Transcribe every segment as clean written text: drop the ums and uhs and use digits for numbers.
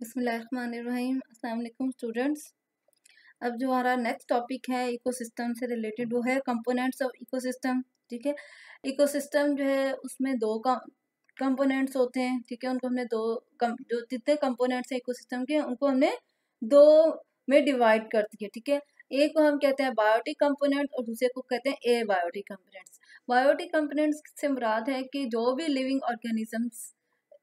बिस्मिल्लाहिर्रहमानिर्रहीम। अस्सलाम वालेकुम स्टूडेंट्स। अब जो हमारा नेक्स्ट टॉपिक है इकोसिस्टम से रिलेटेड वो है कंपोनेंट्स ऑफ इकोसिस्टम। ठीक है, इकोसिस्टम जो है उसमें दो कंपोनेंट्स होते हैं। ठीक है, उनको हमने जो जितने कंपोनेंट्स हैं इकोसिस्टम के उनको हमने दो में डिवाइड कर दिया। ठीक है, एक को हम कहते हैं बायोटिक कंपोनेंट और दूसरे को कहते हैं एबायोटिक कंपोनेंट्स। बायोटिक कंपोनेंट्स से मुराद है कि जो भी लिविंग ऑर्गेनिजम्स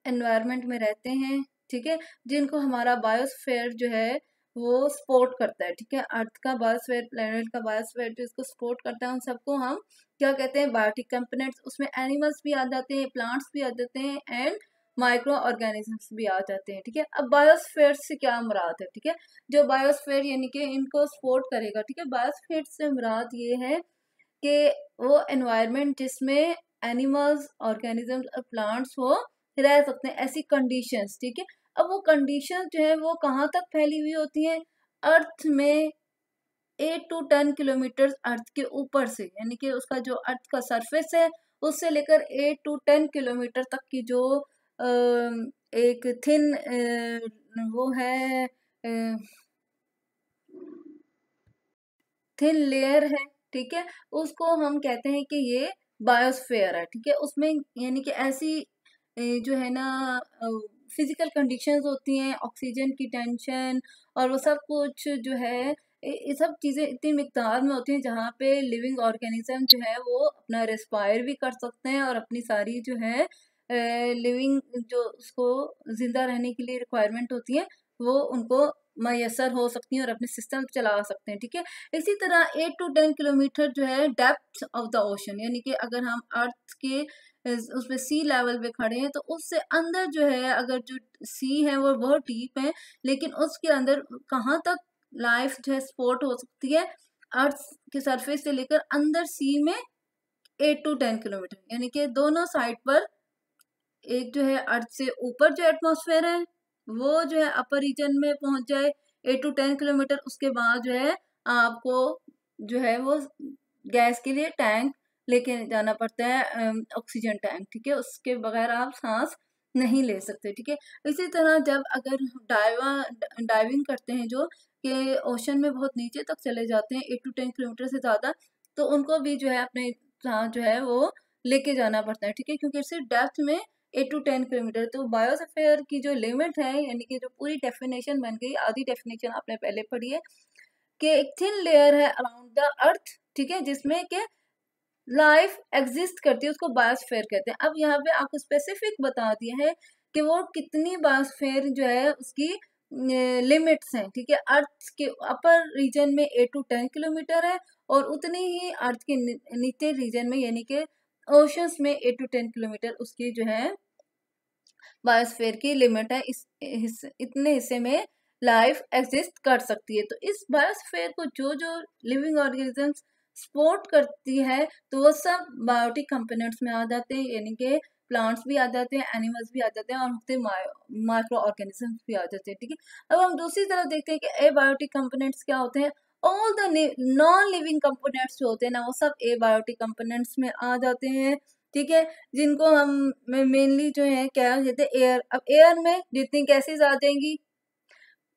एनवायरनमेंट में रहते हैं, ठीक है, जिनको हमारा बायोस्फीयर जो है वो सपोर्ट करता है। ठीक है, अर्थ का बायोस्फीयर, प्लेनेट का बायोस्फीयर जो इसको सपोर्ट करता है, उन सबको हम क्या कहते हैं, बायोटिक कंपोनेंट्स। उसमें एनिमल्स भी आ जाते हैं, प्लांट्स भी आ जाते हैं एंड माइक्रो ऑर्गेनिजम्स भी आ जाते हैं। ठीक है, अब बायोस्फीयर से क्या मुराद है? ठीक है, जो बायोस्फीयर यानी कि इनको सपोर्ट करेगा। ठीक है, बायोस्फीयर से मुराद ये है कि वो एनवायरनमेंट जिसमें एनिमल्स, ऑर्गेनिजम्स और प्लांट्स हो रह सकते हैं, ऐसी कंडीशंस। ठीक है, अब वो कंडीशंस जो है वो कहाँ तक फैली हुई होती हैं? अर्थ में 8 to 10 किलोमीटर अर्थ के ऊपर से, यानी कि उसका जो अर्थ का सरफेस है उससे लेकर 8 to 10 किलोमीटर तक की जो एक थिन वो है, थिन लेयर है। ठीक है, उसको हम कहते हैं कि ये बायोस्फीयर है। ठीक है, उसमें यानी कि ऐसी जो है ना फिजिकल कंडीशंस होती हैं, ऑक्सीजन की टेंशन और वो सब कुछ जो है ये सब चीज़ें इतनी मिकदार में होती हैं जहाँ पे लिविंग ऑर्गेनिज्म जो है वो अपना रेस्पायर भी कर सकते हैं और अपनी सारी जो है लिविंग जो उसको जिंदा रहने के लिए रिक्वायरमेंट होती है वो उनको मैसर हो सकती हैं और अपने सिस्टम चला सकते हैं। ठीक है, इसी तरह 8 to 10 किलोमीटर जो है डेप्थ ऑफ द ओशन, यानी कि अगर हम अर्थ के उसमें सी लेवल पे खड़े हैं तो उससे अंदर जो है, अगर जो सी है वो बहुत डीप है, लेकिन उसके अंदर कहाँ तक लाइफ जो है सपोर्ट हो सकती है? अर्थ के सरफेस से लेकर अंदर सी में 8 to 10 किलोमीटर, यानी कि दोनों साइड पर एक जो है अर्थ से ऊपर जो एटमॉस्फेयर है वो जो है अपर रीजन में पहुंच जाए 8 to 10 किलोमीटर, उसके बाद जो है आपको जो है वो गैस के लिए टैंक लेके जाना पड़ता है, ऑक्सीजन टैंक। ठीक है, उसके बगैर आप सांस नहीं ले सकते। ठीक है, इसी तरह जब अगर डाइविंग करते हैं जो कि ओशन में बहुत नीचे तक चले जाते हैं 8 to 10 किलोमीटर से ज़्यादा, तो उनको भी जो है अपने सांस जो है वो लेके जाना पड़ता है। ठीक है, क्योंकि सिर्फ डेप्थ में 8 to 10 किलोमीटर, तो बायोस्फीयर की जो लिमिट है, यानी कि जो पूरी डेफिनेशन बन गई, आधी डेफिनेशन आपने पहले पढ़ी है कि एक थिन लेयर है अराउंड द अर्थ। ठीक है, जिसमें के लाइफ एग्जिस्ट करती है, उसको बायोस्फीयर कहते हैं। अब यहाँ पे आपको स्पेसिफिक बता दिया है कि वो कितनी बायोस्फीयर जो है उसकी लिमिट्स हैं। ठीक है, अर्थ के अपर रीजन में 8 to 10 किलोमीटर है और उतनी ही अर्थ के नीचे रीजन में यानी कि ओशंस में 8 to 10 किलोमीटर उसकी जो है बायोस्फीयर की लिमिट है। इतने हिस्से में लाइफ एग्जिस्ट कर सकती है। तो इस बायोस्फीयर को जो जो लिविंग ऑर्गेनिजम्स सपोर्ट करती है तो वो सब बायोटिक कंपोनेंट्स में आ जाते हैं, यानी कि प्लांट्स भी आ जाते हैं, एनिमल्स भी आ जाते हैं और माइक्रो ऑर्गेनिजम्स भी आ जाते हैं। ठीक है, अब हम दूसरी तरफ देखते हैं कि एबायोटिक कंपोनेंट्स क्या होते हैं। All the non living components जो होते हैं ना वो सब एबायोटिक कंपोनेंट्स में आ जाते हैं। ठीक है, जिनको हम मेनली जो है क्या कहते हैं, एयर। अब एयर में जितनी गैसेज आ जाएंगी,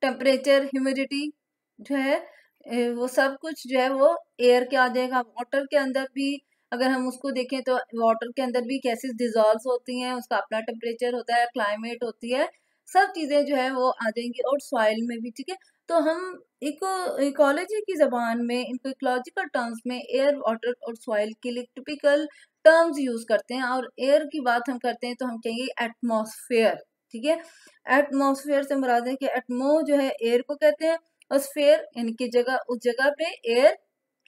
टेम्परेचर, ह्यूमिडिटी जो है वो सब कुछ जो है वो एयर के आ जाएगा। वाटर के अंदर भी अगर हम उसको देखें तो वाटर के अंदर भी गैसेस डिजॉल्व होती हैं, उसका अपना टेम्परेचर होता है, क्लाइमेट होती है, सब चीज़ें जो है वो आ जाएंगी। और सॉइल में भी। ठीक है, तो हम इकोलॉजी की ज़बान में इनको इकोलॉजिकल टर्म्स में एयर, वाटर और सॉइल के लिए टिपिकल टर्म्स यूज करते हैं। और एयर की बात हम करते हैं तो हम कहेंगे एटमॉस्फेयर। ठीक है, एटमॉस्फेयर से मुराद है कि एटमो जो है एयर को कहते हैं और स्फेयर यानी कि जगह, उस जगह पे एयर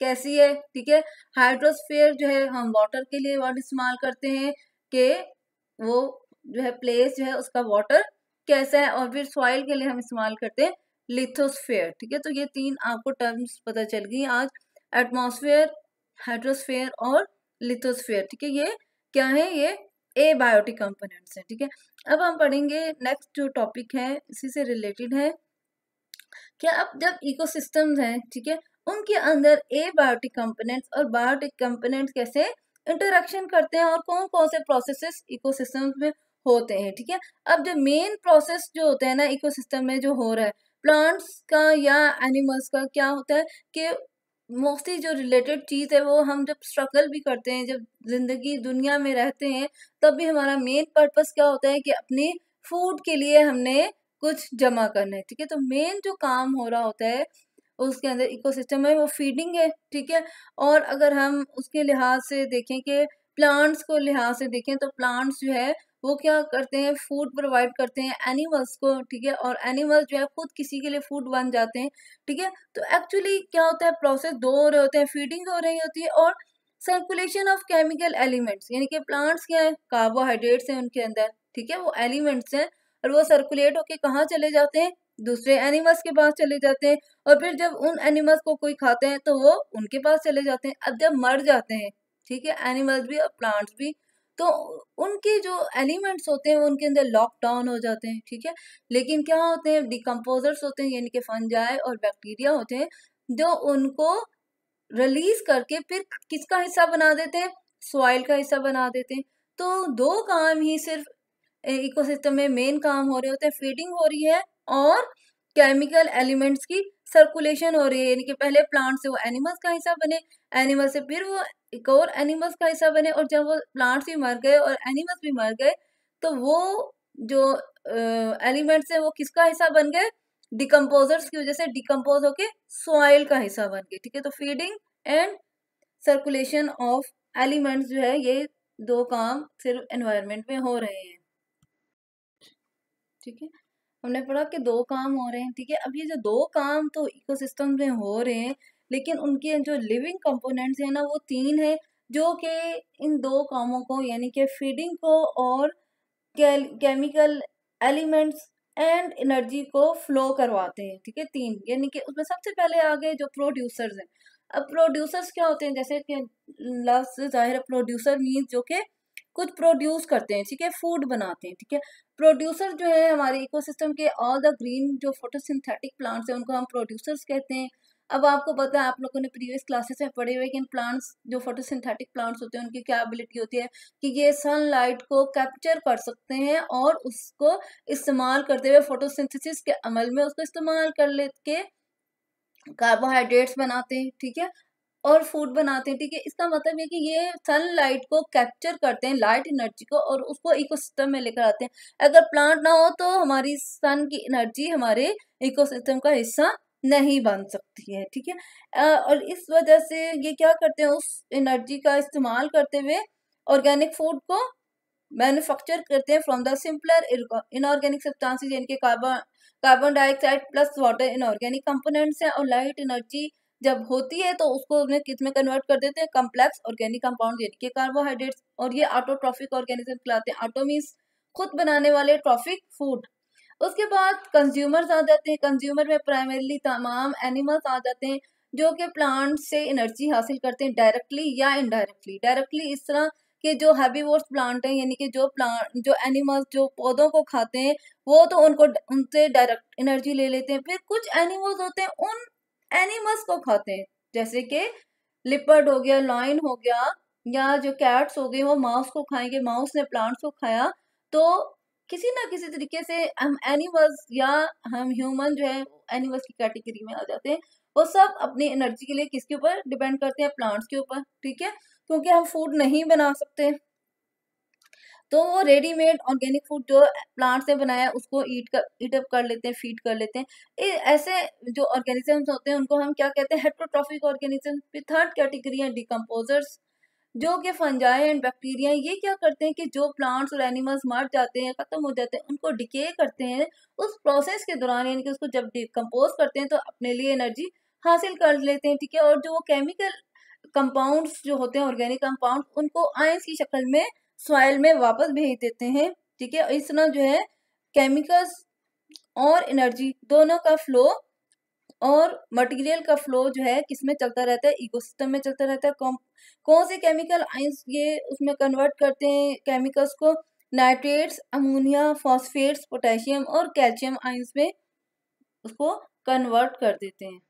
कैसी है। ठीक है, हाइड्रोस्फेयर जो है हम वाटर के लिए वर्ड इस्तेमाल करते हैं कि वो जो है प्लेस जो है उसका वाटर कैसा है। और फिर सॉइल के लिए हम इस्तेमाल करते हैं लिथोस्फेयर। ठीक है, तो ये तीन आपको टर्म्स पता चल गई आज, एटमॉस्फेयर, हाइड्रोस्फेयर और लिथोस्फेयर। ठीक है, ये क्या है? ये एबायोटिक कंपोनेंट्स हैं। ठीक है, अब हम पढ़ेंगे नेक्स्ट जो टॉपिक है इसी से रिलेटेड है कि अब जब इकोसिस्टम्स हैं, ठीक है, उनके अंदर एबायोटिक कंपोनेंट्स और बायोटिक कंपोनेंट्स कैसे इंटरेक्शन करते हैं और कौन कौन से प्रोसेसेस इकोसिस्टम्स में होते हैं, ठीक है। अब जो मेन प्रोसेस जो होता है ना इकोसिस्टम में जो हो रहा है प्लांट्स का या एनिमल्स का, क्या होता है कि मोस्टली जो रिलेटेड चीज है वो हम जब स्ट्रगल भी करते हैं, जब जिंदगी दुनिया में रहते हैं, तब भी हमारा मेन पर्पस क्या होता है कि अपनी फूड के लिए हमने कुछ जमा करना है, ठीक है। तो मेन जो काम हो रहा होता है उसके अंदर इकोसिस्टम में वो फीडिंग है, ठीक है। और अगर हम उसके लिहाज से देखें कि प्लांट्स को लिहाज से देखें तो प्लांट्स जो है वो क्या करते हैं, फूड प्रोवाइड करते हैं एनिमल्स को, ठीक है। और एनिमल्स जो है खुद किसी के लिए फूड बन जाते हैं, ठीक है। तो एक्चुअली क्या होता है, प्रोसेस दो हो रहे होते हैं, फीडिंग हो रही होती है और सर्कुलेशन ऑफ केमिकल एलिमेंट्स, यानी कि प्लांट्स क्या है, कार्बोहाइड्रेट्स हैं उनके अंदर, ठीक है, वो एलिमेंट्स हैं और वो सर्कुलेट होके कहाँ चले जाते हैं, दूसरे एनिमल्स के पास चले जाते हैं। और फिर जब उन एनिमल्स को कोई खाते हैं तो वो उनके पास चले जाते हैं। अब जब मर जाते हैं, ठीक है, एनिमल्स भी और प्लांट्स भी, तो उनके जो एलिमेंट्स होते हैं वो उनके अंदर लॉक डाउन हो जाते हैं, ठीक है। लेकिन क्या होते हैं, डिकम्पोजर्स होते हैं, यानी कि फंजाई और बैक्टीरिया होते हैं जो उनको रिलीज करके फिर किसका हिस्सा बना देते हैं, सॉइल का हिस्सा बना देते हैं। तो दो काम ही सिर्फ इकोसिस्टम में मेन काम हो रहे होते हैं, फीडिंग हो रही है और केमिकल एलिमेंट्स की सर्कुलेशन हो रही है, यानी कि पहले प्लांट से वो एनिमल्स का हिस्सा बने, एनिमल से फिर वो एक और एनिमल्स का हिस्सा बने, और जब वो प्लांट्स भी मर गए और एनिमल्स भी मर गए तो वो जो एलिमेंट्स है वो किसका हिस्सा बन गए, डिकम्पोजर्स की वजह से डिकम्पोज होके सॉइल का हिस्सा बन गए, ठीक है। तो feeding and circulation of elements जो है ये दो काम सिर्फ एनवायरनमेंट में हो रहे हैं, ठीक है। हमने पढ़ा कि दो काम हो रहे हैं, ठीक है। अब ये जो दो काम तो इकोसिस्टम में हो रहे हैं, लेकिन उनके जो लिविंग कंपोनेंट्स हैं ना वो तीन है, जो कि इन दो कामों को यानी कि फीडिंग को और केमिकल एलिमेंट्स एंड एनर्जी को फ्लो करवाते हैं, ठीक है। तीन, यानी कि उसमें सबसे पहले आ गए जो प्रोड्यूसर्स हैं। अब प्रोड्यूसर्स क्या होते हैं, जैसे कि लफ्ज जाहिर है प्रोड्यूसर मीन्स जो कि कुछ प्रोड्यूस करते हैं, ठीक है, फूड बनाते हैं, ठीक है। प्रोड्यूसर जो है हमारे इकोसिस्टम के ऑल द ग्रीन जो फोटोसिंथेटिक प्लांट्स हैं उनको हम प्रोड्यूसर्स कहते हैं। अब आपको पता है, आप लोगों ने प्रीवियस क्लासेस में पढ़े हुए कि इन प्लांट्स जो फोटोसिंथेटिक प्लांट्स होते हैं उनकी क्या एबिलिटी होती है कि ये सनलाइट को कैप्चर कर सकते हैं और उसको इस्तेमाल करते हुए फोटोसिंथेसिस के अमल में उसको इस्तेमाल कर लेके कार्बोहाइड्रेट्स बनाते हैं, ठीक है, और फूड बनाते हैं, ठीक है। इसका मतलब है कि ये सनलाइट को कैप्चर करते हैं, लाइट एनर्जी को, और उसको इकोसिस्टम में लेकर आते हैं। अगर प्लांट ना हो तो हमारी सन की एनर्जी हमारे इकोसिस्टम का हिस्सा नहीं बन सकती है, ठीक है। और इस वजह से ये क्या करते हैं, उस एनर्जी का इस्तेमाल करते हुए ऑर्गेनिक फूड को मैन्युफैक्चर करते हैं from the simpler inorganic substances, यानी कि carbon dioxide plus water inorganic components हैं। और लाइट एनर्जी जब होती है तो उसको उन्हें किस में कन्वर्ट कर देते हैं, कम्प्लेक्स ऑर्गेनिक कंपाउंड यानी कि कार्बोहाइड्रेट्स, और ये ऑटोट्रॉफिक ऑर्गेनिज्म कहलाते हैं। ऑटो मींस खुद बनाने वाले, ट्रॉफिक फूड। उसके बाद कंज्यूमर्स आ जाते हैं। कंज्यूमर में प्राइमरीली तमाम एनिमल्स आ जाते हैं जो कि प्लांट से एनर्जी हासिल करते हैं डायरेक्टली या इनडायरेक्टली। डायरेक्टली इस तरह के जो हेर्बिवोर्स प्लांट हैं, यानी कि जो एनिमल्स जो पौधों को खाते हैं वो तो उनसे डायरेक्ट एनर्जी ले लेते हैं। फिर कुछ एनिमल्स होते हैं उन एनिमल्स को खाते हैं, जैसे कि लिपर्ड हो गया, लॉयन हो गया, या जो कैट्स हो गए वो माउस को खाएंगे, माउस ने प्लांट्स को खाया। तो किसी ना किसी तरीके से हम एनिमल्स या हम ह्यूमन जो है एनिमल्स की कैटेगरी में आ जाते हैं। वो सब अपनी एनर्जी के लिए किसके ऊपर डिपेंड करते हैं, प्लांट्स के ऊपर, ठीक है, क्योंकि हम फूड नहीं बना सकते तो वो रेडीमेड ऑर्गेनिक फूड जो प्लांट से बनाया उसको ईट अप कर लेते हैं, फीड कर लेते हैं। ऐसे जो ऑर्गेनिजम्स होते हैं उनको हम क्या कहते हैं, हेट्रोट्रॉफिक ऑर्गेनिज्म। फिर थर्ड कैटेगरी है डिकम्पोजर्स, जो कि फंजाई एंड बैक्टीरिया। ये क्या करते हैं कि जो प्लांट्स और एनिमल्स मर जाते हैं, खत्म हो जाते हैं, उनको डिके करते हैं उस प्रोसेस के दौरान, यानी कि उसको जब डिकम्पोज करते हैं तो अपने लिए एनर्जी हासिल कर लेते हैं, ठीक है। और जो वो केमिकल कंपाउंड्स जो होते हैं, ऑर्गेनिक कंपाउंड, उनको आयंस की शक्ल में सॉइल में वापस भेज देते हैं, ठीक है। इस तरह जो है केमिकल्स और एनर्जी दोनों का फ्लो और मटेरियल का फ्लो जो है किसमें चलता रहता है, इकोसिस्टम में चलता रहता है। कौन से केमिकल आयंस ये उसमें कन्वर्ट करते हैं केमिकल्स को, नाइट्रेट्स, अमोनिया, फॉस्फेट्स, पोटेशियम और कैल्शियम आयंस में उसको कन्वर्ट कर देते हैं।